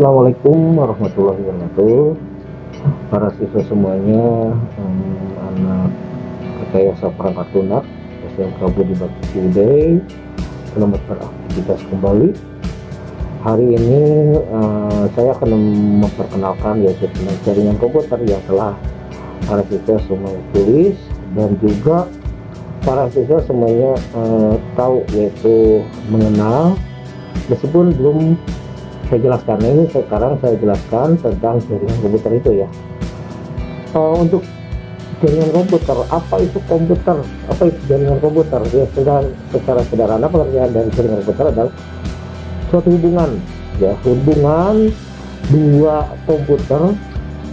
Assalamualaikum warahmatullahi wabarakatuh. Para siswa semuanya, anak rekayasa perangkat lunak SMK Budi Bakti Ciwidey, selamat beraktivitas kembali. Hari ini saya akan memperkenalkan yaitu tentang jaringan komputer yang telah para siswa semua tulis dan juga para siswa semuanya tahu, yaitu mengenal, meskipun belum saya jelaskan. Ini sekarang saya jelaskan tentang jaringan komputer itu ya. Untuk jaringan komputer, apa itu komputer? Apa itu jaringan komputer? Ya, secara sederhana pengertian dari jaringan komputer adalah suatu hubungan, ya, hubungan dua komputer,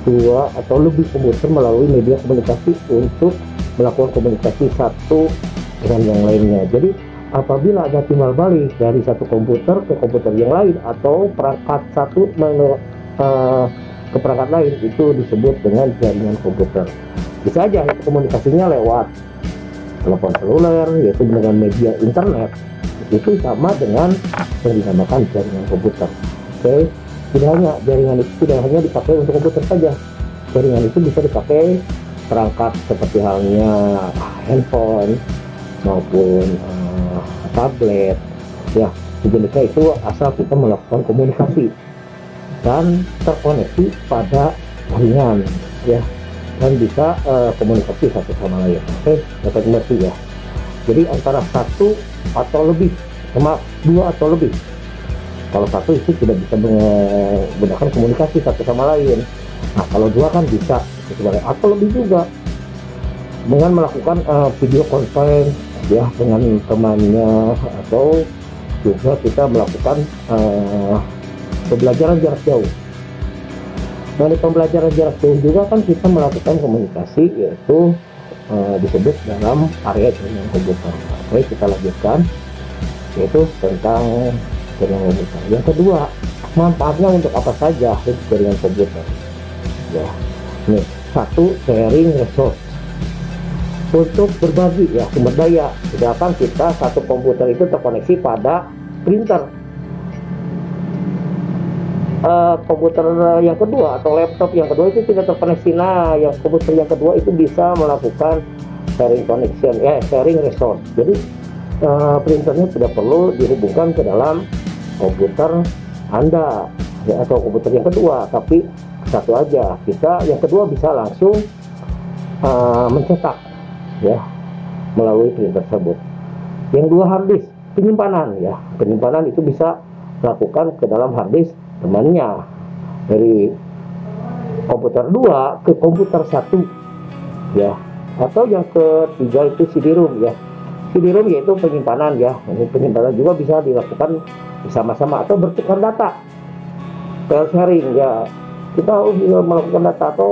dua atau lebih komputer melalui media komunikasi untuk melakukan komunikasi satu dengan yang lainnya. Jadi apabila ada timbal balik dari satu komputer ke komputer yang lain atau perangkat satu ke perangkat lain, itu disebut dengan jaringan komputer. Bisa aja komunikasinya lewat telepon seluler, yaitu dengan media internet, itu sama dengan yang dinamakan jaringan komputer. Oke, tidak hanya jaringan itu tidak hanya dipakai untuk komputer saja, jaringan itu bisa dipakai perangkat seperti halnya handphone maupun tablet, ya, sejenisnya. Itu asal kita melakukan komunikasi dan terkoneksi pada jaringan, ya, dan bisa komunikasi satu sama lain. Oke, dapat mengerti ya. Jadi antara satu atau lebih, sama dua atau lebih. Kalau satu itu tidak bisa menggunakan komunikasi satu sama lain. Nah, kalau dua kan bisa, atau lebih juga dengan melakukan video conference, ya, dengan temannya, atau juga kita melakukan pembelajaran jarak jauh. Dari pembelajaran jarak jauh juga kan kita melakukan komunikasi, yaitu disebut dalam area jaringan komputer. Oke, kita lanjutkan, yaitu tentang jaringan komputer. Yang kedua, manfaatnya untuk apa saja jaringan komputer? Ya, ini satu, sharing resource, untuk berbagi, ya, sumber daya. Misalkan kita satu komputer itu terkoneksi pada printer, komputer yang kedua atau laptop yang kedua itu tidak terkoneksi. Nah, yang komputer yang kedua itu bisa melakukan sharing connection, ya, sharing resource. Jadi printernya tidak perlu dihubungkan ke dalam komputer Anda, ya, atau komputer yang kedua, tapi satu aja. Kita yang kedua bisa langsung mencetak, ya, melalui printer tersebut. Yang dua, hard disk, penyimpanan, ya, penyimpanan itu bisa dilakukan ke dalam hard disk temannya dari komputer dua ke komputer satu, ya. Atau yang ketiga itu CD-ROM, ya. CD-ROM yaitu penyimpanan, ya. Ini penyimpanan juga bisa dilakukan bersama-sama atau bertukar data, file sharing, ya. Kita bisa melakukan data atau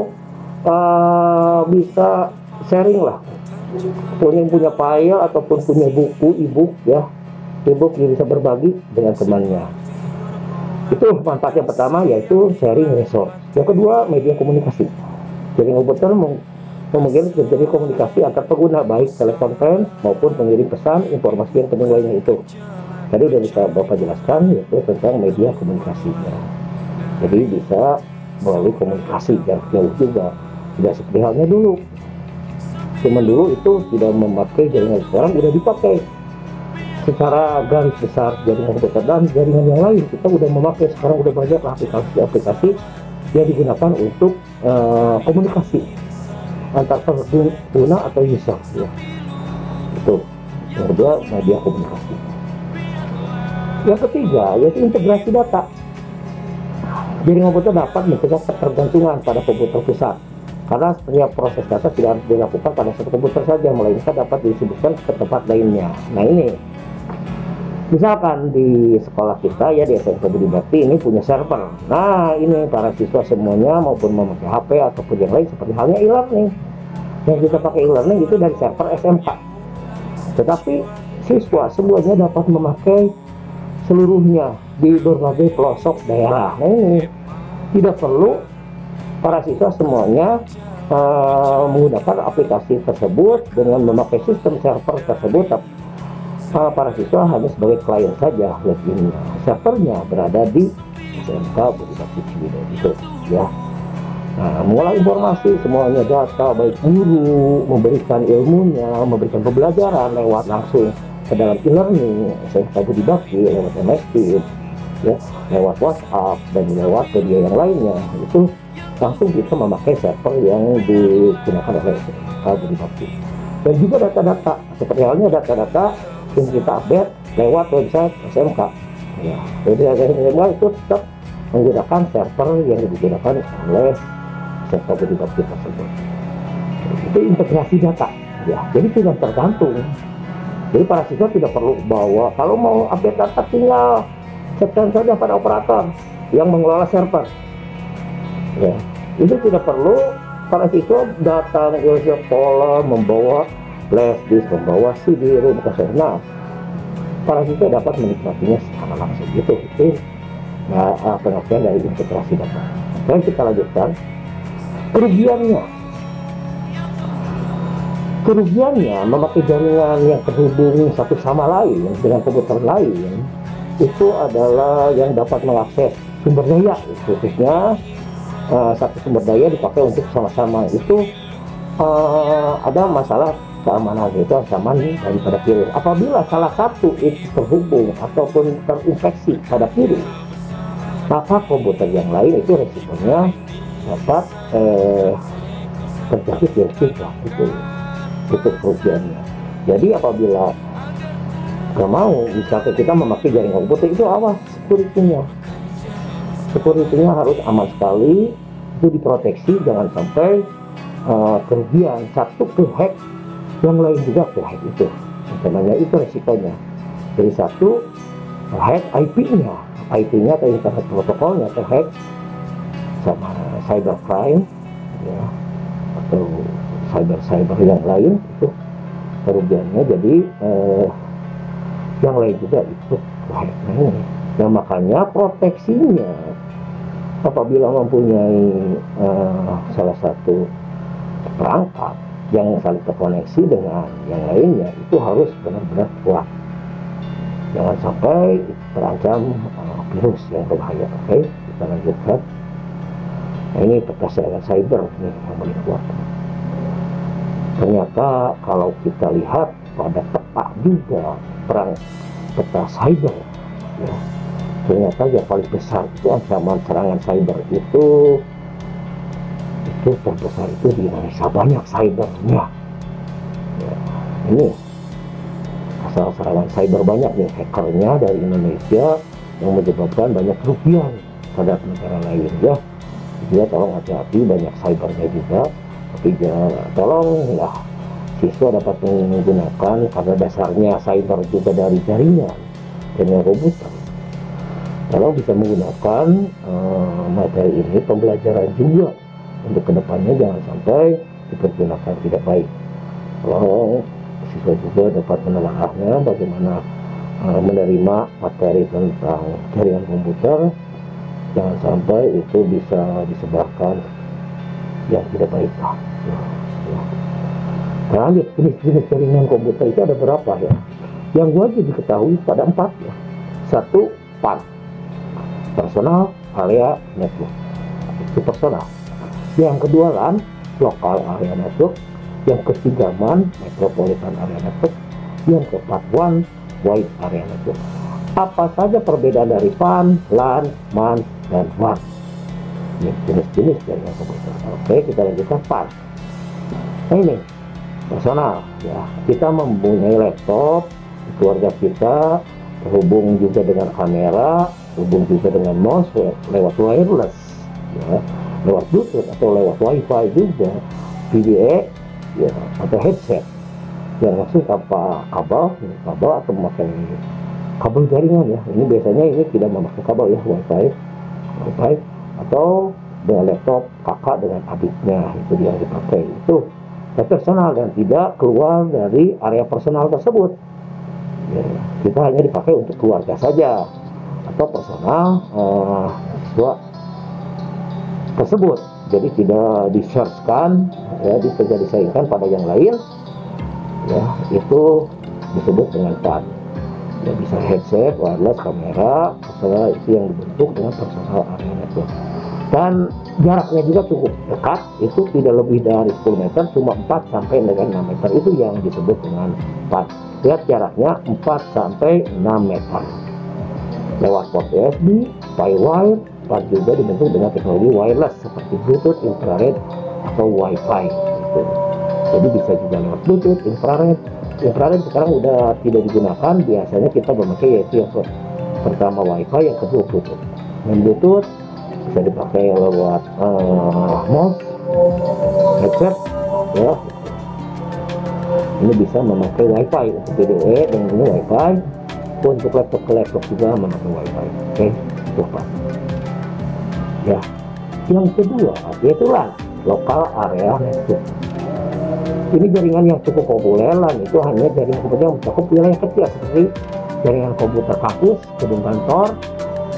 bisa sharing lah, punya file ataupun punya buku e-book, ya, e-book yang bisa berbagi dengan temannya. Itu manfaat yang pertama, yaitu sharing resource. Yang kedua, media komunikasi. Jadi komputer memungkinkan terjadi komunikasi antar pengguna, baik telekonferensi maupun pengirim pesan, informasi yang penting lainnya. Itu tadi sudah bisa Bapak jelaskan, yaitu tentang media komunikasinya. Jadi bisa melalui komunikasi jarak jauh juga, tidak seperti halnya dulu. Cuman dulu itu tidak memakai jaringan, sekarang udah dipakai secara garis besar jaringan komputer dan jaringan yang lain. Kita udah memakai, sekarang udah banyak aplikasi-aplikasi yang digunakan untuk komunikasi antar pengguna atau user, ya. Itu yang kedua, media komunikasi. Yang ketiga, yaitu integrasi data. Jaringan komputer dapat mencegah ketergantungan pada komputer pusat, karena setiap proses data tidak harus dilakukan pada satu komputer saja, melainkan dapat disebutkan ke tempat lainnya. Nah, ini misalkan di sekolah kita, ya, di SMK Budi Bakti ini punya server. Nah, ini para siswa semuanya maupun memakai HP ataupun yang lain seperti halnya e-learning, yang kita pakai e-learning itu dari server SMK. Tetapi siswa semuanya dapat memakai seluruhnya di berbagai pelosok daerah. Nah, ini tidak perlu para siswa semuanya menggunakan aplikasi tersebut dengan memakai sistem server tersebut. Para siswa hanya sebagai klien saja, loginnya. Servernya berada di SMK Budi Bakti Ciwidey itu ya. Nah, mulai informasi semuanya data, baik guru memberikan ilmunya, memberikan pembelajaran lewat langsung ke dalam e-learning SMK Budi Bakti, lewat MS Teams ya, lewat WhatsApp dan lewat media yang lainnya, itu langsung kita memakai server yang digunakan oleh SMK Budi Bakti. Dan juga data-data, seperti halnya data-data yang kita update lewat website SMK ya. Jadi SMK itu tetap menggunakan server yang digunakan oleh SMK Budi Bakti tersebut. Itu integrasi data ya, jadi tidak tergantung. Jadi para siswa tidak perlu bawa, kalau mau update data tinggal setkan saja pada operator yang mengelola server ya. Itu tidak perlu para siswa datang ke sekolah membawa flash disk, membawa CD-ROM ke sana. Para siswa dapat menikmatinya secara langsung gitu. Itu pengertian dari integrasi data. Dan kita lanjutkan kerugiannya memakai jaringan yang terhubung satu sama lain dengan komputer lain itu adalah yang dapat mengakses sumber daya, khususnya satu sumber daya dipakai untuk sama-sama, itu ada masalah keamanan, itu ancaman daripada virus. Apabila salah satu itu terhubung ataupun terinfeksi pada virus, maka komputer yang lain itu resikonya dapat terjadi virus juga. Itu kerugiannya. Jadi apabila nggak mau, misalnya kita memakai jaringan komputer, itu awas security-nya harus aman sekali, itu diproteksi, jangan sampai kerugian satu ke hack, yang lain juga ke hack. Itu namanya, itu resikonya. Jadi satu hack IP-nya atau internet protokolnya ke hack sama cybercrime ya, atau cyber yang lain, itu kerugiannya. Jadi yang lain juga itu kehacknya. Nah, makanya proteksinya apabila mempunyai salah satu perangkat yang saling terkoneksi dengan yang lainnya, itu harus benar-benar kuat, jangan sampai terancam virus yang berbahaya. Oke, kita lanjutkan. Nah, ini peta serangan cyber nih yang paling kuat. Ternyata kalau kita lihat pada peta juga perang peta cyber ya, ternyata yang paling besar itu ancaman serangan cyber itu terbesar itu di Indonesia, banyak cybernya ya. Ini asal serangan cyber banyak nih, hackernya dari Indonesia yang menyebabkan banyak kerugian pada negara lain ya. Jadi tolong hati-hati, banyak cybernya juga. Tapi tolonglah siswa dapat menggunakan, karena dasarnya cyber juga dari jaringan komputer. Tolong bisa menggunakan materi ini, pembelajaran juga untuk kedepannya, jangan sampai dipergunakan tidak baik. Tolong siswa juga dapat menelaahnya, bagaimana menerima materi tentang jaringan komputer, jangan sampai itu bisa disebarkan yang tidak baik. Nah, jenis-jenis jaringan komputer itu ada berapa ya? Yang wajib diketahui pada 4 ya. 1, PAN, personal area network, itu personal. Yang kedua LAN, local area network. Yang ketiga MAN, metropolitan area network. Yang keempat WAN, wide area network. Apa saja perbedaan dari PAN, LAN, MAN, dan WAN? Jenis-jenis jaringan komputer. Oke, kita lanjutkan PAN. Nah, ini personal ya, kita mempunyai laptop keluarga kita, terhubung juga dengan kamera, terhubung juga dengan mouse lewat wireless ya, lewat Bluetooth atau lewat WiFi juga, PDA ya, atau headset yang langsung tanpa kabel atau memakai kabel jaringan ya. Ini biasanya ini tidak memakai kabel ya, WiFi atau dengan laptop kakak dengan adiknya, itu dia dipakai. Itu personal dan tidak keluar dari area personal tersebut ya, kita hanya dipakai untuk keluarga saja atau personal siswa tersebut. Jadi tidak di-share-kan ya, tidak disaingkan pada yang lain ya, itu disebut dengan PAN ya. Bisa headset, wireless, kamera, persela itu yang dibentuk dengan personal area network. Dan jaraknya juga cukup dekat, itu tidak lebih dari 10 meter, cuma 4 sampai dengan 6 meter, itu yang disebut dengan WAN. Lihat jaraknya 4 sampai 6 meter lewat port USB, firewire. WAN juga dibentuk dengan teknologi wireless seperti Bluetooth, infrared, atau Wi-Fi gitu. Jadi bisa juga lewat Bluetooth, infrared. Infrared sekarang udah tidak digunakan, biasanya kita memakai yaitu yang pertama Wi-Fi, yang kedua Bluetooth. Dan Bluetooth bisa dipakai lewat mouse, headset, ya. Ini bisa memakai Wi-Fi untuk PDE dan ini Wi-Fi. Untuk laptop ke laptop juga memakai Wi-Fi. Oke, lupa. Ya, yang kedua yaitu LAN, Local Area Network. Ini jaringan yang cukup populer. LAN itu hanya jaringan komputer yang mencakup wilayah kecil seperti jaringan komputer kampus, gedung kantor,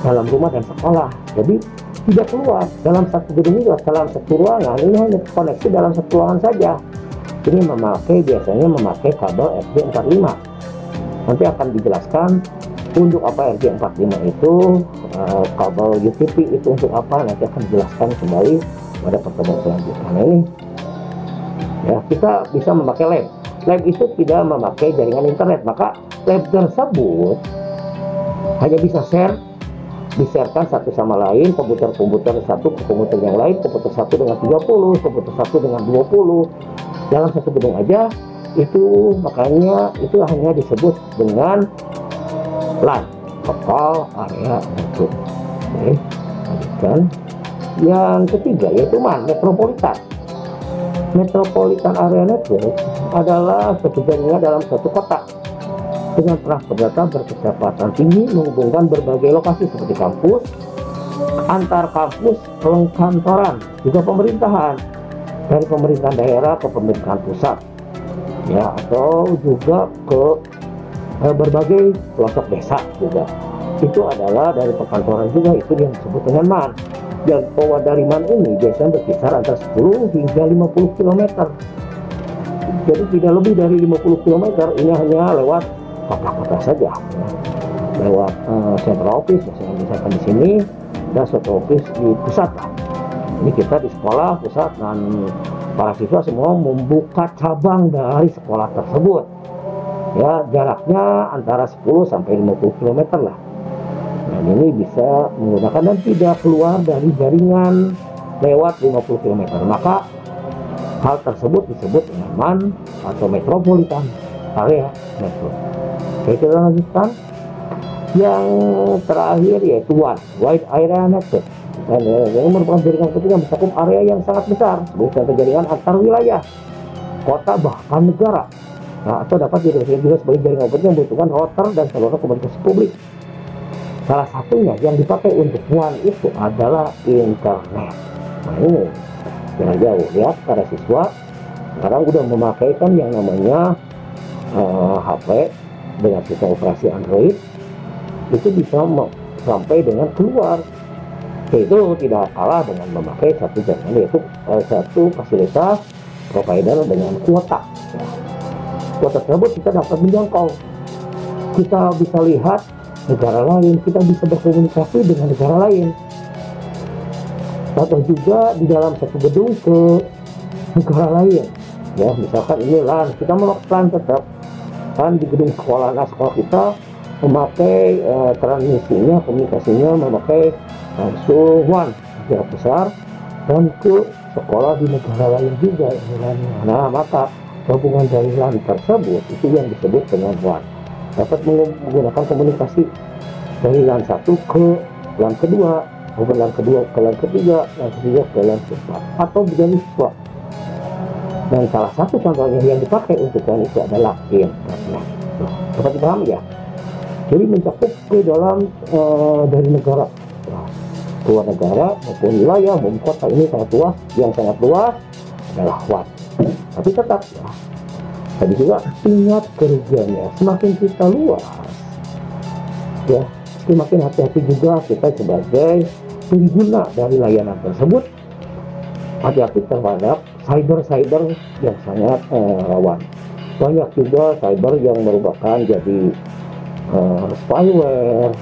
dalam rumah dan sekolah. Jadi tidak keluar dalam satu gedung juga, dalam satu ruangan. Ini hanya koneksi dalam satu ruangan saja. Ini biasanya memakai kabel RJ45. Nanti akan dijelaskan untuk apa RJ45 itu, kabel UTP itu untuk apa, nanti akan dijelaskan kembali pada pertemuan selanjutnya. Nah ini ya, kita bisa memakai lab. Lab itu tidak memakai jaringan internet, maka lab tersebut hanya bisa di-sharekan satu sama lain, komputer satu ke komputer yang lain, komputer satu dengan 30, komputer satu dengan 20 dalam satu gedung aja. Itu makanya itu hanya disebut dengan LAN, Local Area Network. Oke, lanjutkan. Yang ketiga yaitu MAN, Metropolitan. Metropolitan Area Network adalah satu jaringan dalam satu kota dengan transport data berkecepatan tinggi menghubungkan berbagai lokasi seperti kampus, antar kampus, perkantoran, juga pemerintahan, dari pemerintahan daerah ke pemerintahan pusat, ya, atau juga ke berbagai pelosok desa juga. Itu adalah dari perkantoran juga, itu yang disebut dengan MAN. Dan power dari MAN ini biasanya berkisar antara 10 hingga 50 km. Jadi tidak lebih dari 50 km. Ini hanya lewat kota-kota saja, ya. Lewat central office, misalkan di sini, dan central office di pusat lah. Ini kita di sekolah pusat dan para siswa semua membuka cabang dari sekolah tersebut. Ya, jaraknya antara 10 sampai 50 km lah. Nah, ini bisa menggunakan dan tidak keluar dari jaringan lewat 50 km. Maka hal tersebut disebut dengan MAN atau Metropolitan Area Network. Oke, kita lanjutkan. Yang terakhir yaitu WAN, Wide Area Network. Dan ini merupakan jaringan komputer yang mencakup area yang sangat besar, sebagai jaringan antar wilayah, kota, bahkan negara. Nah, atau dapat didefinisikan juga sebagai jaringan komputer yang membutuhkan router dan saluran komunikasi publik. Salah satunya yang dipakai untuk WAN itu adalah internet. Nah ini jangan jauh, lihat para siswa sekarang udah memakaikan yang namanya HP dengan sistem operasi Android, itu bisa sampai dengan keluar. Itu tidak kalah dengan memakai satu jaringan, yaitu satu fasilitas provider dengan kuota. Kuota tersebut kita dapat menjangkau, kita bisa lihat negara lain, kita bisa berkomunikasi dengan negara lain, atau juga di dalam satu gedung ke negara lain. Ya, misalkan ini LAN, kita melakukan tetap kan di gedung sekolah. Nah, sekolah kita memakai transmisinya, komunikasinya memakai langsung WAN jarak besar dan ke sekolah di negara lain juga. Nah, maka gabungan dari LAN tersebut itu yang disebut dengan WAN. Dapat menggunakan komunikasi dari LAN satu ke LAN kedua, kemudian LAN kedua ke LAN ketiga, LAN ketiga ke LAN keempat, atau menjadi siswa. Dan salah satu contohnya yang dipakai untuk LAN itu adalah internet. Dapat dipahami ya? Jadi mencakup ke dalam dari negara, luar negara maupun wilayah maupun kota. Ini sangat luas, yang sangat luas adalah WAN. Tapi tetap ya, tadi juga tingkat kerugiannya semakin kita luas ya, semakin hati-hati juga kita sebagai pengguna dari layanan tersebut. Hati-hati terhadap cyber yang sangat rawan. Banyak juga cyber yang merupakan jadi spyware,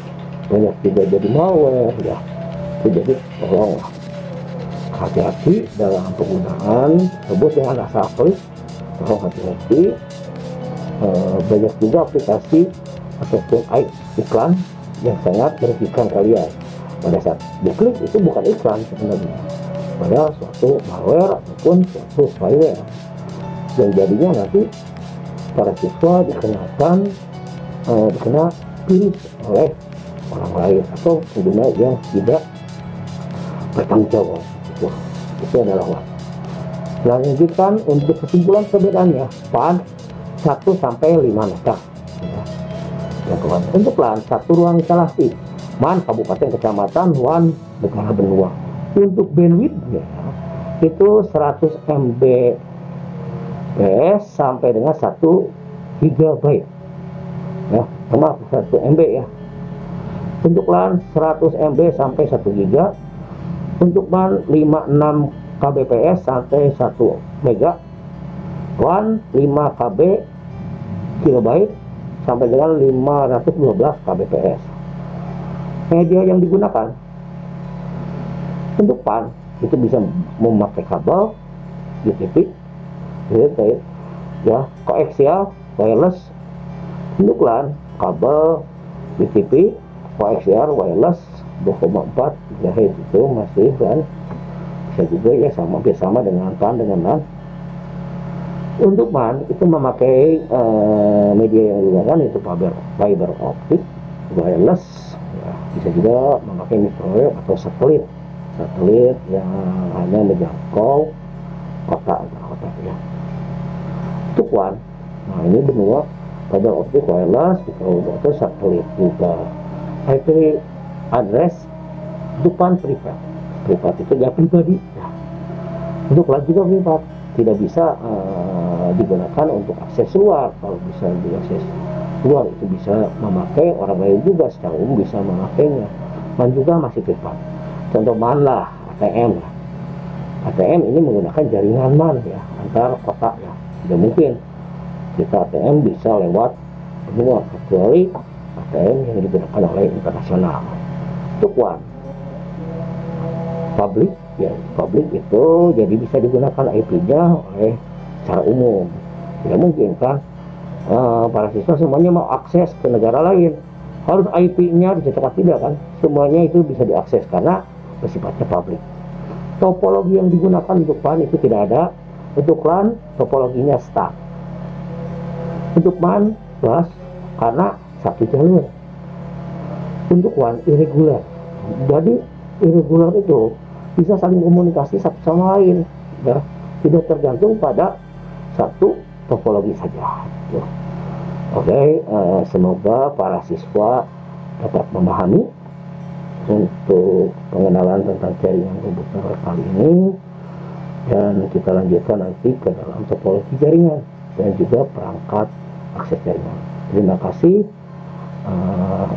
banyak juga jadi malware ya. Jadi tolong hati-hati dalam penggunaan tersebut yang Anda klik, tolong hati-hati. Banyak juga aplikasi ataupun iklan yang sangat merugikan kalian. Pada saat diklik itu bukan iklan sebenarnya, pada suatu malware ataupun suatu spyware, yang jadinya nanti para siswa dikenakan dikena virus oleh orang lain atau pengguna yang tidak bertanggung jawab. Itu adalah WAN. Lanjutkan untuk kesimpulan perbedaannya, WAN 1 sampai 5 meter. Ya, kawan. Untuk LAN 1 ruang instalasi, MAN kabupaten kecamatan, WAN negara benua. Untuk bandwidth ya, itu 100 Mbps sampai dengan 1 GB. Ya, maaf 1 MB ya. Untuk LAN 100 MB sampai 1 GB. Untuk MAN 56 kbps sampai 1 mega. WAN 5 KB sampai dengan 512 kbps. Media yang digunakan untuk PAN itu bisa memakai kabel UTP ya, koaksial wireless. Untuk LAN kabel UTP koaksial wireless 2,4 GHz itu masih kan bisa juga ya, sama dengan PAN dengan LAN. Untuk MAN itu memakai media yang digunakan itu fiber optik wireless ya, bisa juga memakai microwave atau satelit yang hanya menjangkau kota ya. Untuk WAN, nah ini benua fiber optik wireless microwave atau satelit juga. IP address untuk PAN privat itu ya pribadi ya. Untuk LAN juga privat, tidak bisa digunakan untuk akses luar. Kalau bisa diakses luar itu bisa memakai orang lain juga, secara umum bisa memakainya. MAN juga masih privat. Contoh MAN lah, ATM lah. ATM ini menggunakan jaringan MAN ya, antar kota ya. Tidak mungkin kita ATM bisa lewat benua, kecuali ATM yang digunakan oleh internasional. Untuk WAN publik ya, publik itu jadi bisa digunakan IP-nya oleh secara umum. Tidak mungkin kan para siswa semuanya mau akses ke negara lain, harus IP-nya dicocokkan, tidak kan, semuanya itu bisa diakses karena bersifatnya publik. Topologi yang digunakan untuk WAN itu tidak ada. Untuk LAN topologinya star. Untuk MAN plus karena satu jalur. Untuk WAN irregular, jadi irregular itu bisa saling komunikasi satu sama lain ya, tidak tergantung pada satu topologi saja ya. Oke, semoga para siswa dapat memahami untuk pengenalan tentang jaringan komputer kali ini, dan kita lanjutkan nanti ke dalam topologi jaringan dan juga perangkat akses jaringan. Terima kasih.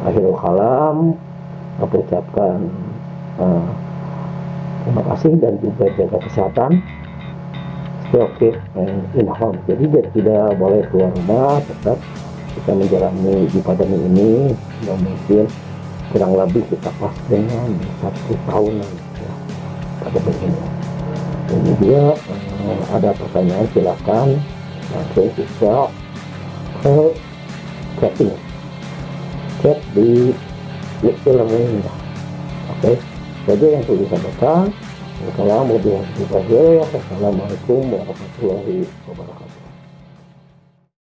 Akhirul kalam, aku ucapkan terima kasih dan juga jaga kesehatan. Stay okay in home. Jadi tidak boleh keluar rumah, tetap kita menjalani di pandemi ini yang mungkin kurang lebih kita pas dengan 1 tahunan ya, pada begini. Ini dia ada pertanyaan silakan langsung bisa ke chat di e-learning. Oke, jadi yang perlu disampaikan. Assalamualaikum warahmatullahi wabarakatuh.